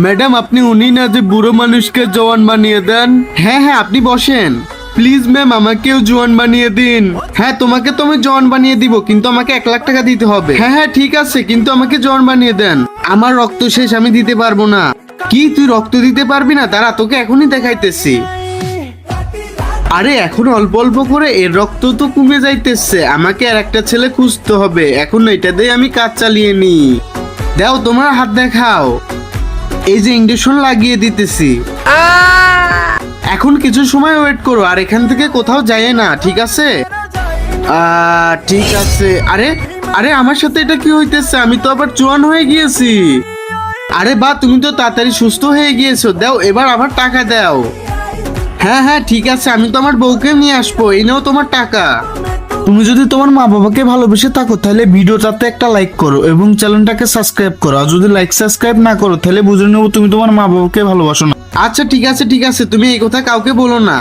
Madam আপনি উনি না যে বুড়ো মানুষকে জওয়ান বানিয়ে দেন? হ্যাঁ হ্যাঁ আপনি বসেন। প্লিজ ম্যাম আমাকেও জওয়ান বানিয়ে দিন। হ্যাঁ তোমাকে তো আমি জওয়ান বানিয়ে দিব, কিন্তু আমাকে 1 লাখ টাকা দিতে হবে। হ্যাঁ হ্যাঁ ঠিক আছে, কিন্তু আমাকে জওয়ান বানিয়ে দেন। আমার রক্ত শেষ, আমি দিতে পারবো না। কি তুই রক্ত দিতে পারবি না? দাঁড়া তোকে এখনই দেখাইতেছি। আরে এখন অল্প অল্প করে এর রক্ত তো কমে যাইতেছে, আমাকে আর একটা ছেলে খুঁজতে হবে। এখন এটা দিয়ে আমি কাজ চালিয়ে নি। দাও তোমার হাত দেখাও। এই যে ইঞ্জেকশন লাগিয়ে দিতেছি। এখন কিছু সময় ওয়েট করো, আর এখান থেকে কোথাও যায় না, ঠিক আছে? ঠিক আছে। আরে আরে আমার সাথে এটা কি হইতেছে? আমি তো আবার জোয়ান হয়ে গিয়েছি। আরে বা তুমি তো তাড়াতাড়ি সুস্থ হয়ে গিয়েছো। দাও এবার আবার টাকা দাও। হ্যাঁ হ্যাঁ ঠিক আছে, আমি তো আমার বউকে নিয়ে আসবো। এই নাও তোমার টাকা। তুমি যদি তোমার মা বাবাকে ভালোবেসে থাকো তাহলে ভিডিওটাতে একটা লাইক করো এবং চ্যানেলটাকে সাবস্ক্রাইব করো। আর যদি লাইক সাবস্ক্রাইব না করো তাহলে বুঝে নেবো তুমি তোমার মা বাবাকে ভালোবাসো না। আচ্ছা ঠিক আছে ঠিক আছে, তুমি এই কথা কাউকে বলো না।